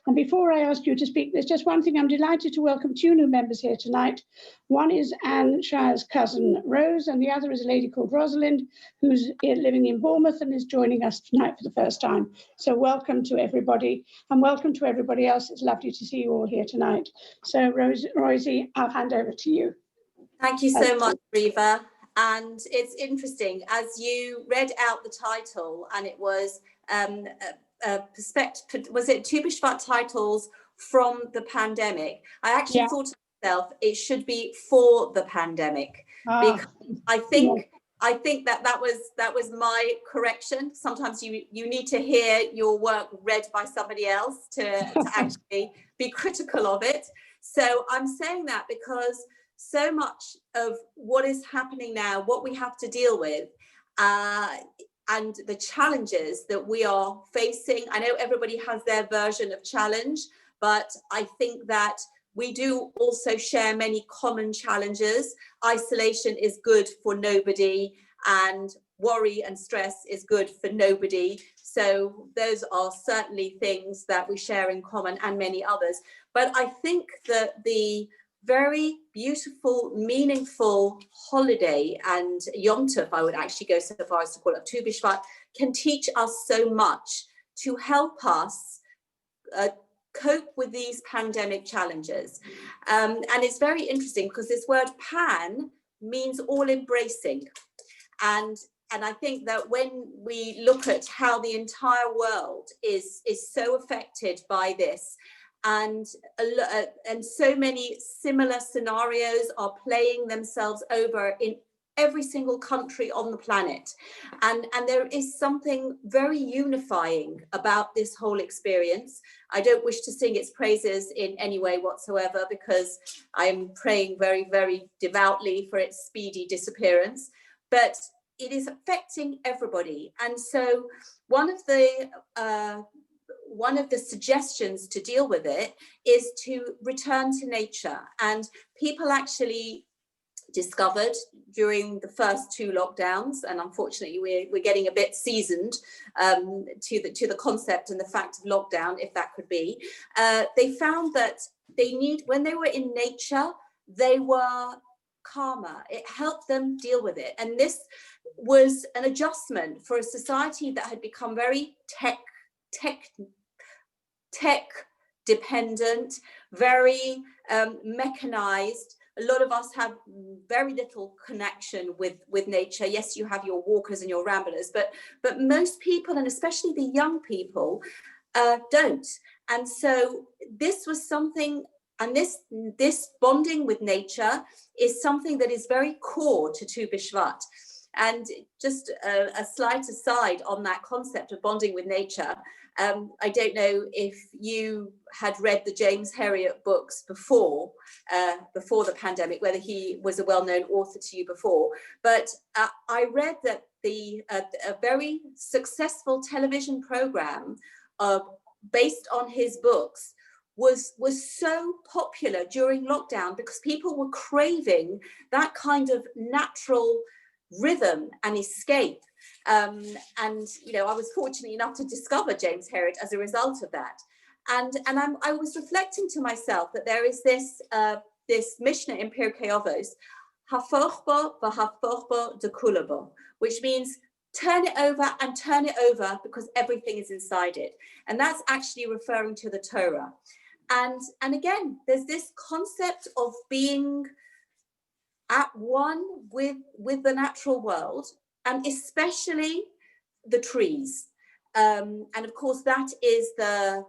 And before I ask you to speak, there's just one thing. I'm delighted to welcome two new members here tonight. One is Anne Shire's cousin, Rose, and the other is a lady called Rosalind, who's living in Bournemouth and is joining us tonight for the first time. So welcome to everybody, and welcome to everybody else. It's lovely to see you all here tonight. So Roizy, I'll hand over to you. Thank you so much, Riva. And it's interesting, as you read out the title, and it was was it Tu B'Shvat titles from the pandemic? I actually thought to myself, it should be for the pandemic, because I think that was my correction. Sometimes you need to hear your work read by somebody else to actually be critical of it. So I'm saying that because so much of what is happening now, what we have to deal with, and the challenges that we are facing. I know everybody has their version of challenge, but I think that we do also share many common challenges. Isolation is good for nobody, and worry and stress is good for nobody. So those are certainly things that we share in common, and many others. But I think that the very beautiful, meaningful holiday, and Yom Tov, I would actually go so far as to call it Tu B'Shvat, can teach us so much to help us cope with these pandemic challenges. And it's very interesting because this word pan means all embracing. And I think that when we look at how the entire world is so affected by this, and so many similar scenarios are playing themselves over in every single country on the planet. And there is something very unifying about this whole experience. I don't wish to sing its praises in any way whatsoever, because I'm praying very, very devoutly for its speedy disappearance. But it is affecting everybody. And so one of the suggestions to deal with it is to return to nature. And people actually discovered during the first two lockdowns, and unfortunately we're getting a bit seasoned to the concept and the fact of lockdown, if that could be, they found that when they were in nature, they were calmer. It helped them deal with it. And this was an adjustment for a society that had become very tech dependent, very mechanized. A lot of us have very little connection with nature. Yes, you have your walkers and your ramblers, but most people, and especially the young people, don't. And so this was something, and this bonding with nature is something that is very core to Tu B'Shvat. And just a slight aside on that concept of bonding with nature, I don't know if you had read the James Herriot books before the pandemic, whether he was a well-known author to you before, but I read that a very successful television program based on his books was so popular during lockdown because people were craving that kind of natural rhythm and escape. And I was fortunate enough to discover James Herriot as a result of that. And I was reflecting to myself that there is this Mishnah in Pirkei Avos, hafoch bo v'hafoch bo dekula bo, which means turn it over and turn it over because everything is inside it. And that's actually referring to the Torah. And again, there's this concept of being at one with the natural world, and especially the trees. And of course, that is the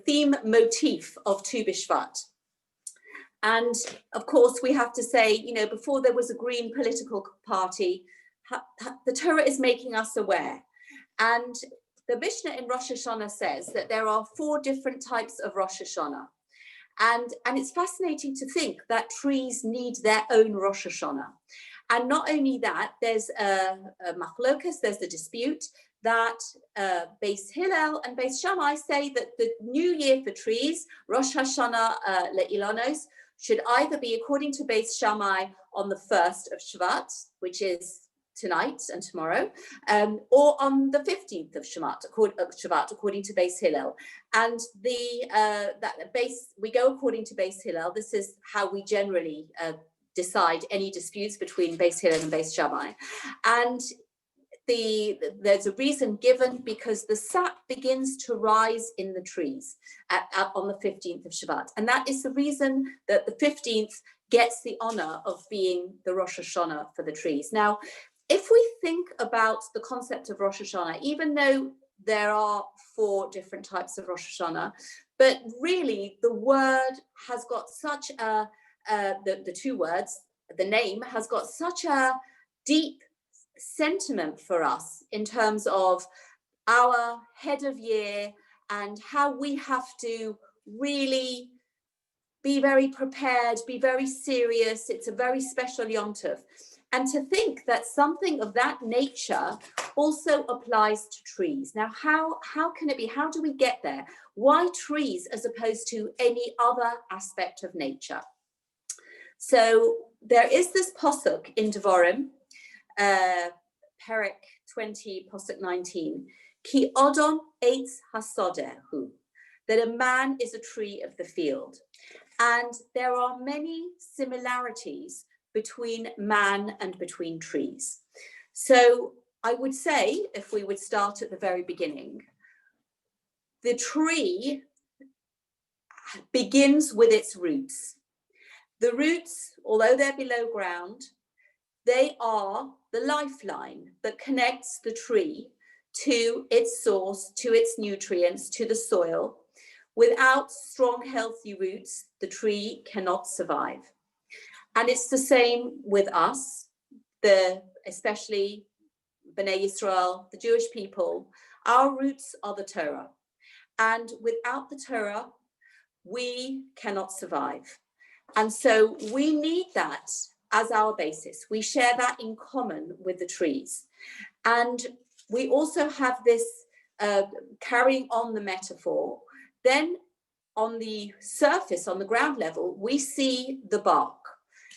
theme motif of Tu B'Shvat. And of course, we have to say, before there was a green political party, the Torah is making us aware. And the Mishnah in Rosh Hashanah says that there are 4 different types of Rosh Hashanah. And it's fascinating to think that trees need their own Rosh Hashanah. And not only that, there's a machlokas, there's the dispute that Beis Hillel and Beis Shammai say that the new year for trees, Rosh Hashanah le'ilanos, should either be, according to Beis Shammai, on the 1st of Shvat, which is tonight and tomorrow, or on the 15th of Shvat, according to Beis Hillel. And we go according to Beis Hillel. This is how we generally decide any disputes between Beis Hillel and Beis Shammai. And there's a reason given, because the sap begins to rise in the trees on the 15th of Shvat. And that is the reason that the 15th gets the honor of being the Rosh Hashanah for the trees. Now, if we think about the concept of Rosh Hashanah, even though there are 4 different types of Rosh Hashanah, but really the word has got such a, the 2 words, the name has got such a deep sentiment for us in terms of our head of year and how we have to really be very prepared, be very serious. It's a very special Yom Tov. And to think that something of that nature also applies to trees. Now, how can it be? How do we get there? Why trees as opposed to any other aspect of nature? So there is this pasuk in Devarim, Perek 20, pasuk 19, Ki odom eitz hasodehu, that a man is a tree of the field. And there are many similarities between man and between trees. So I would say, if we would start at the very beginning, the tree begins with its roots. The roots, although they're below ground, they are the lifeline that connects the tree to its source, to its nutrients, to the soil. Without strong, healthy roots, the tree cannot survive. And it's the same with us, especially Bnei Yisrael, the Jewish people. Our roots are the Torah. And without the Torah, we cannot survive. And so we need that as our basis. We share that in common with the trees. And we also have this carrying on the metaphor. Then on the surface, on the ground level, we see the bark.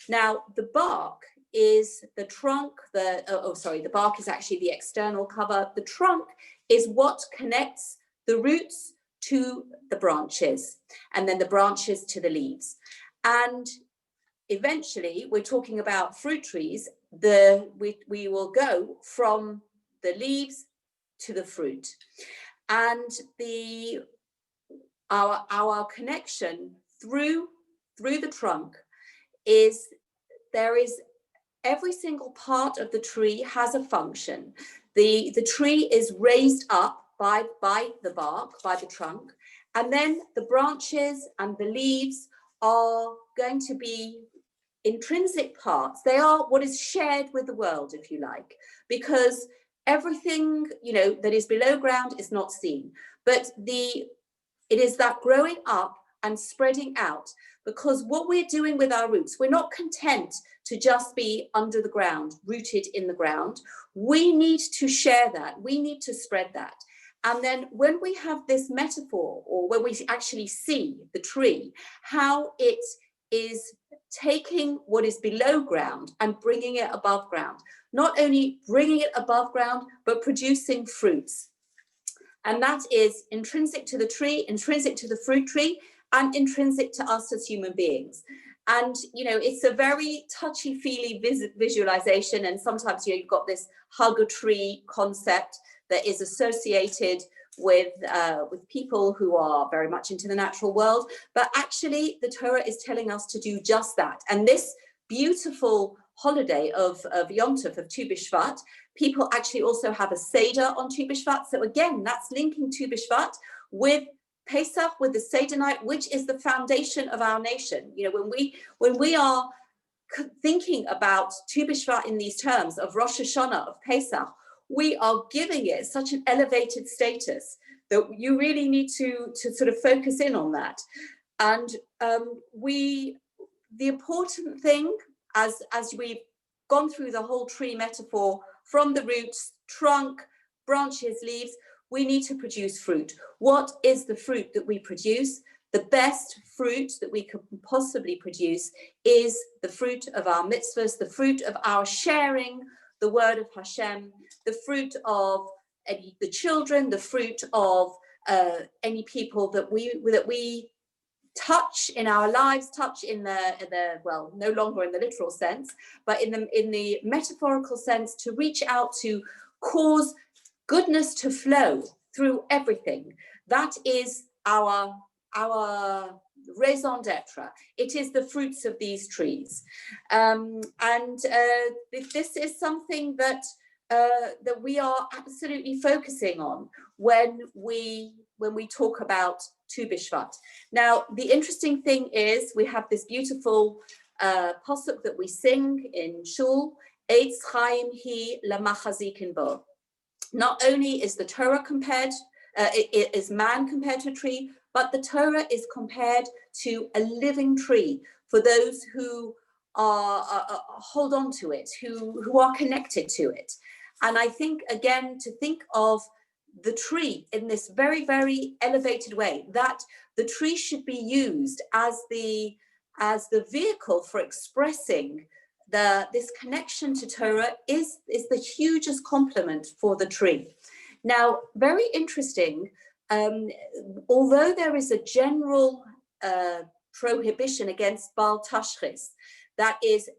Now, the bark is the trunk, the bark is actually the external cover. The trunk is what connects the roots to the branches, and then the branches to the leaves. And eventually, we're talking about fruit trees, we will go from the leaves to the fruit. And our connection through the trunk is, there is every single part of the tree has a function. The tree is raised up by the bark, by the trunk, and then the branches and the leaves are going to be intrinsic parts. They are what is shared with the world, if you like, because everything, that is below ground is not seen, but it is that growing up and spreading out, because what we're doing with our roots, we're not content to just be under the ground, rooted in the ground. We need to share that. We need to spread that. And then when we have this metaphor, or when we actually see the tree, how it is taking what is below ground and bringing it above ground, not only bringing it above ground, but producing fruits. And that is intrinsic to the tree, intrinsic to the fruit tree, and intrinsic to us as human beings. And, it's a very touchy-feely visualization. And sometimes, you've got this hug a tree concept that is associated with people who are very much into the natural world. But actually, the Torah is telling us to do just that. And this beautiful holiday of Yom Tov, of Tu B'Shvat, people actually also have a Seder on Tu B'Shvat. So again, that's linking Tu B'Shvat with Pesach, with the Seder night, which is the foundation of our nation. When we are thinking about Tu B'Shvat in these terms of Rosh Hashanah, of Pesach, we are giving it such an elevated status that you really need to sort of focus in on that. And the important thing, as we've gone through the whole tree metaphor, from the roots, trunk, branches, leaves, we need to produce fruit. What is the fruit that we produce? The best fruit that we could possibly produce is the fruit of our mitzvahs, the fruit of our sharing the word of Hashem, the fruit of the children, the fruit of any people that we touch in our lives, touch in the well, no longer in the literal sense, but in the metaphorical sense, to reach out to cause goodness to flow through everything. That is our raison d'etre. It is the fruits of these trees, and this is something that that we are absolutely focusing on when we talk about Tu B'Shvat. Now, the interesting thing is we have this beautiful pasuk that we sing in Shul, Eitz Chaim hi lamachazikin bo. Not only is the Torah compared, is man compared to a tree, but the Torah is compared to a living tree for those who hold on to it, who are connected to it. And I think, again, to think of the tree in this very, very elevated way, that the tree should be used as the vehicle for expressing this connection to Torah is the hugest compliment for the tree. Now, very interesting, although there is a general prohibition against Bal Tashchis, that is,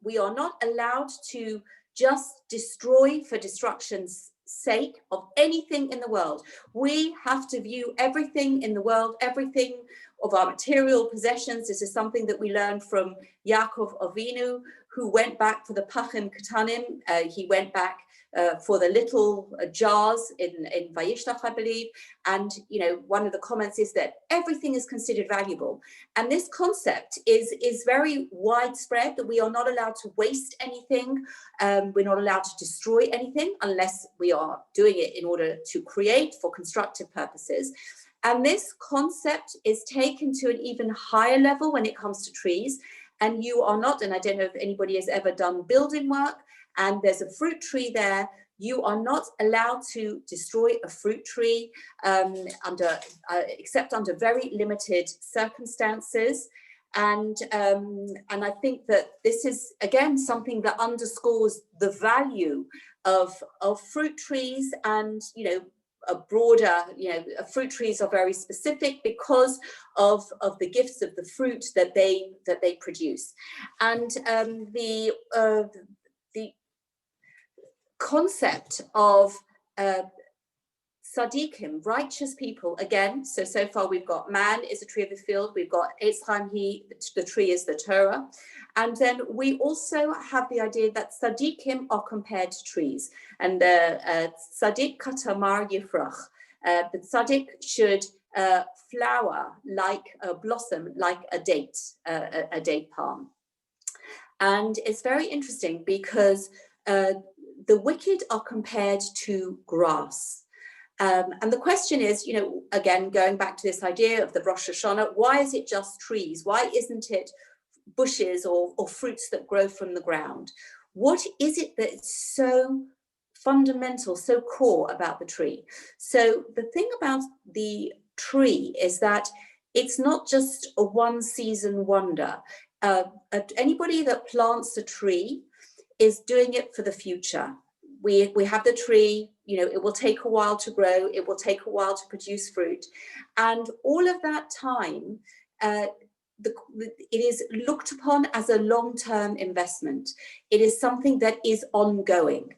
we are not allowed to just destroy for destruction's sake of anything in the world. We have to view everything in the world, everything of our material possessions. This is something that we learned from Yaakov Avinu, who went back for the Pachim Katanim. He went back for the little jars in Vayishlach, I believe. And, you know, one of the comments is that everything is considered valuable. And this concept is very widespread, that we are not allowed to waste anything. We're not allowed to destroy anything unless we are doing it in order to create for constructive purposes. And this concept is taken to an even higher level when it comes to trees. And you are not, and I don't know if anybody has ever done building work, and there's a fruit tree there, you are not allowed to destroy a fruit tree except under very limited circumstances. And I think that this is, again, something that underscores the value of fruit trees. And, you know, a broader, you know, fruit trees are very specific because of the gifts of the fruit that they produce. And the concept of Sadiqim, righteous people, again, so far we've got man is a tree of the field, we've got Eitz Chaim hi, the tree is the Torah, and then we also have the idea that Sadiqim are compared to trees, and Sadiq katamar yifrach, the Sadiq should flower like a blossom, like a date palm. And it's very interesting because the wicked are compared to grass. And the question is, you know, again, going back to this idea of the Rosh Hashanah, why is it just trees? Why isn't it bushes or fruits that grow from the ground? What is it that's so fundamental, so core about the tree? So the thing about the tree is that it's not just a one-season wonder. Anybody that plants a tree is doing it for the future. We have the tree, you know, it will take a while to grow, it will take a while to produce fruit. And all of that time, it is looked upon as a long-term investment. It is something that is ongoing.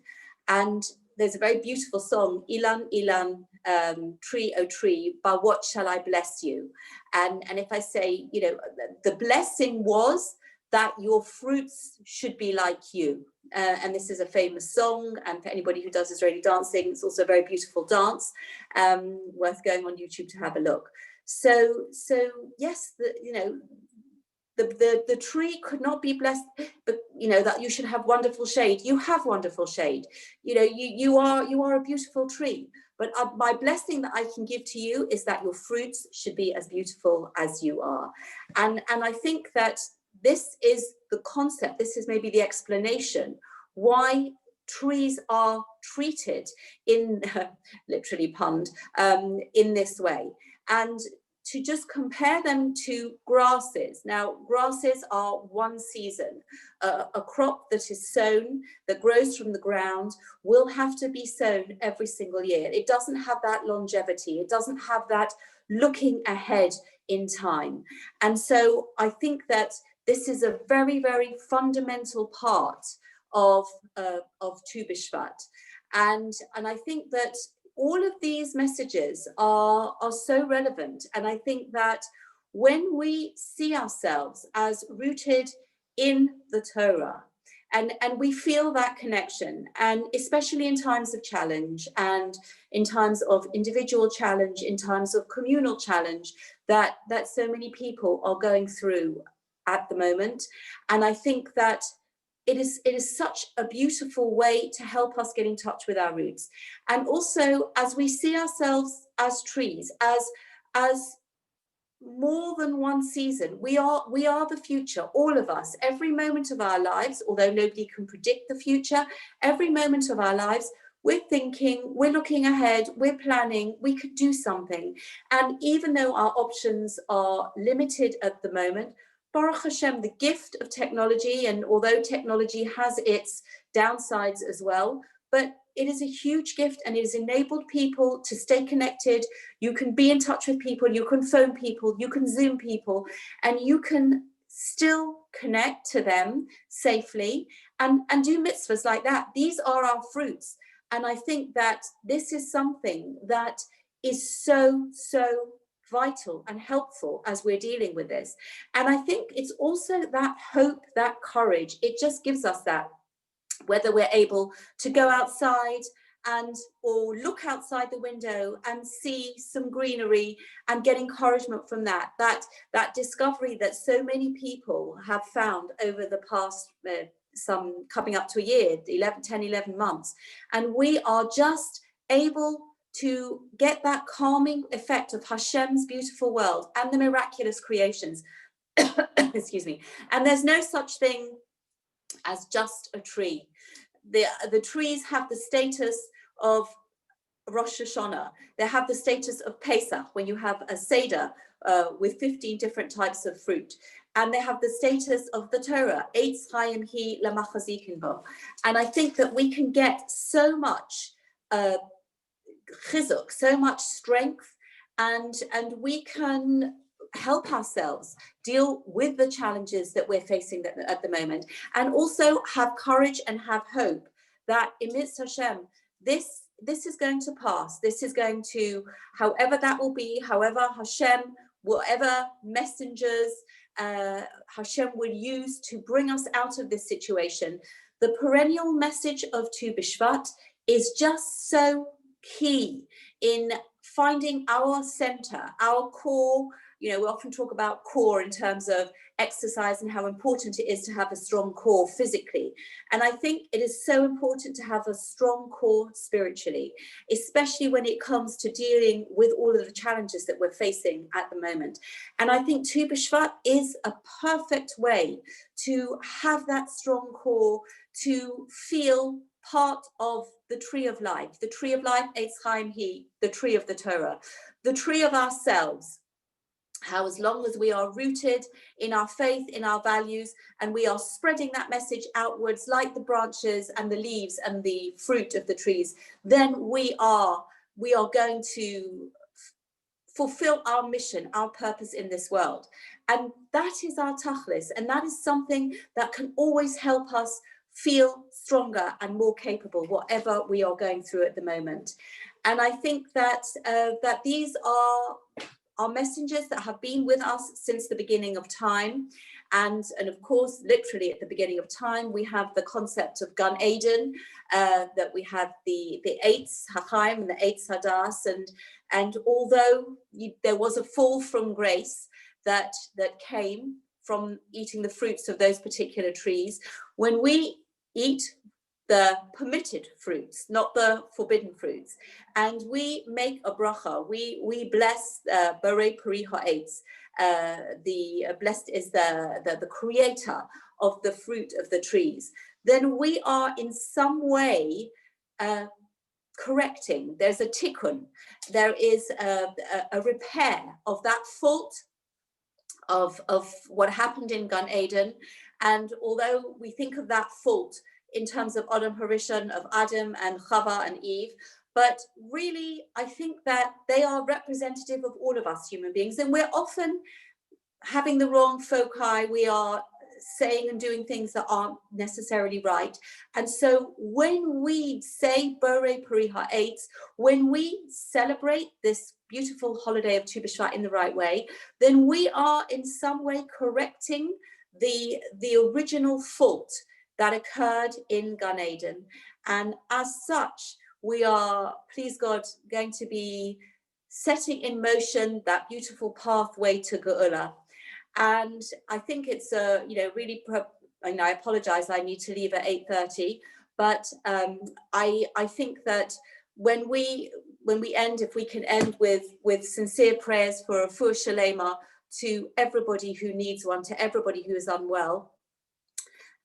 And there's a very beautiful song, Ilan, Ilan, tree, oh tree, by what shall I bless you? And if I say, you know, the blessing was that your fruits should be like you. And this is a famous song, and for anybody who does Israeli dancing, it's also a very beautiful dance, worth going on YouTube to have a look. So yes, you know, the tree could not be blessed, but you know that you should have wonderful shade. You have wonderful shade. You know, you are a beautiful tree. But my blessing that I can give to you is that your fruits should be as beautiful as you are. And I think that this is the concept, this is maybe the explanation why trees are treated in, literally punned, in this way. And to just compare them to grasses. Now, grasses are one season. A crop that is sown, that grows from the ground, will have to be sown every single year. It doesn't have that longevity. It doesn't have that looking ahead in time. And so I think that this is a very, very fundamental part of Tu B'Shvat. And I think that all of these messages are so relevant. And I think that when we see ourselves as rooted in the Torah, and we feel that connection, and especially in times of challenge and in times of individual challenge, in times of communal challenge, that so many people are going through at the moment. And I think that it is such a beautiful way to help us get in touch with our roots. And also, as we see ourselves as trees, as more than one season, we are the future, all of us. Every moment of our lives, although nobody can predict the future, every moment of our lives, we're thinking, we're looking ahead, we're planning, we could do something. And even though our options are limited at the moment, Baruch Hashem, the gift of technology, and although technology has its downsides as well, but it is a huge gift, and it has enabled people to stay connected. You can be in touch with people, you can phone people, you can Zoom people, and you can still connect to them safely and do mitzvahs like that. These are our fruits. And I think that this is something that is so, so vital and helpful as we're dealing with this. And I think it's also that hope, that courage. It just gives us that, whether we're able to go outside or look outside the window and see some greenery and get encouragement from that discovery that so many people have found over the past some coming up to a year, 11 months. And we are just able to get that calming effect of Hashem's beautiful world and the miraculous creations. Excuse me. And there's no such thing as just a tree. The trees have the status of Rosh Hashanah. They have the status of Pesach, when you have a Seder with 15 different types of fruit. And they have the status of the Torah, Eitz Chaim Hi Lamachazikin Bo. And I think that we can get so much chizuk, so much strength, and we can help ourselves deal with the challenges that we're facing at the moment, and also have courage and have hope that in Mitzvah Hashem, this is going to pass. This is going to, however that will be, however Hashem, whatever messengers Hashem will use to bring us out of this situation. The perennial message of Tu B'Shvat is just so key in finding our center, our core. You know, we often talk about core in terms of exercise and how important it is to have a strong core physically. And I think it is so important to have a strong core spiritually, especially when it comes to dealing with all of the challenges that we're facing at the moment. And I think Tu B'Shvat is a perfect way to have that strong core, to feel part of the tree of life. The tree of life, Eitz Chaim Hi, the tree of the Torah, the tree of ourselves. How as long as we are rooted in our faith, in our values, and we are spreading that message outwards like the branches and the leaves and the fruit of the trees, then we are going to fulfill our mission, our purpose in this world. And that is our tachlis, and that is something that can always help us feel stronger and more capable, whatever we are going through at the moment. And I think that these are messengers that have been with us since the beginning of time. And of course, literally at the beginning of time, we have the concept of Gan Eden, that we have the Eitz HaChaim and the Eitz Hadas. And although there was a fall from grace that came from eating the fruits of those particular trees, when we eat the permitted fruits, not the forbidden fruits, and we make a bracha, we bless Barei Peri Ha'etz, the blessed is the creator of the fruit of the trees, then we are in some way correcting. There's a tikkun. There is a repair of that fault of what happened in Gan Eden. And although we think of that fault in terms of Adam Harishon, of Adam and Chava and Eve, but really, I think that they are representative of all of us human beings. And we're often having the wrong foci. We are saying and doing things that aren't necessarily right. And so when we say Bore Puri Ha'etz, when we celebrate this beautiful holiday of Tu B'Shvat in the right way, then we are in some way correcting the original fault that occurred in Gan Eden. And as such, we are, please God, going to be setting in motion that beautiful pathway to Geula. And I think it's really, I apologize, I need to leave at 8:30, but I think that when we end, if we can end with sincere prayers for a refuah shalema to everybody who needs one, to everybody who is unwell.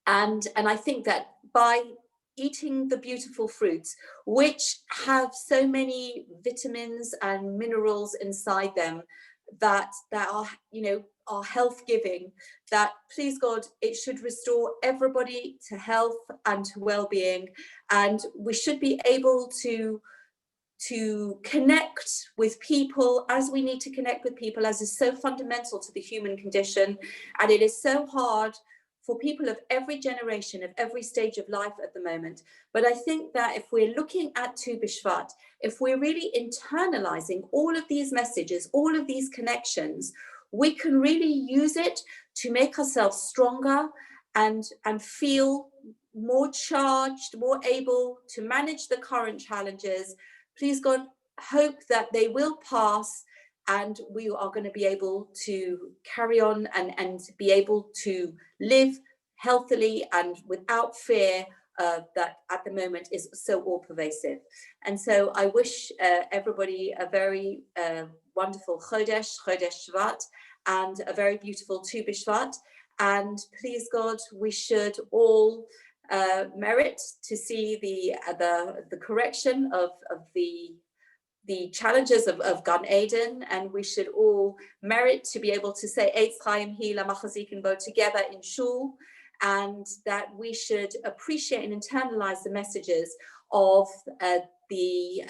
And I think that by eating the beautiful fruits, which have so many vitamins and minerals inside them that are, are health giving, that please God, it should restore everybody to health and to well-being. And we should be able to connect with people as we need to connect with people, as is so fundamental to the human condition. And it is so hard for people of every generation, of every stage of life at the moment. But I think that if we're looking at Tu B'Shvat, if we're really internalizing all of these messages, all of these connections, we can really use it to make ourselves stronger and feel more charged, more able to manage the current challenges. Please God, hope that they will pass, and we are going to be able to carry on and be able to live healthily and without fear that at the moment is so all pervasive. And so I wish everybody a very wonderful Chodesh Shvat, and a very beautiful Tu B'Shvat. And please God, we should all merit to see the correction of the challenges of Gan Eden, and we should all merit to be able to say Eitz Chaim Hi Lamachazikin Bo together in Shul, and that we should appreciate and internalize the messages of the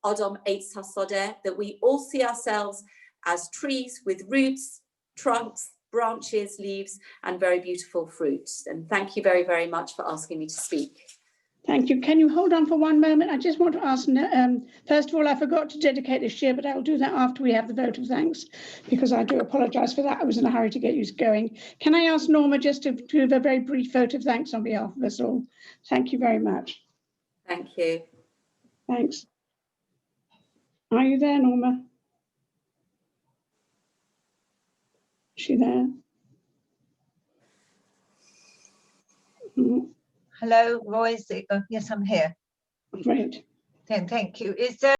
Adam Eitz HaSodeh, that we all see ourselves as trees with roots, trunks, branches, leaves, and very beautiful fruits. And thank you very, very much for asking me to speak. Thank you. Can you hold on for one moment? I just want to ask, first of all, I forgot to dedicate this year, but I'll do that after we have the vote of thanks, because I do apologise for that. I was in a hurry to get you going. Can I ask Norma just to give a very brief vote of thanks on behalf of us all? Thank you very much. Thank you. Thanks. Are you there, Norma? Is she there? Hello, Roizy. Yes, I'm here. Great. Thank you. Is there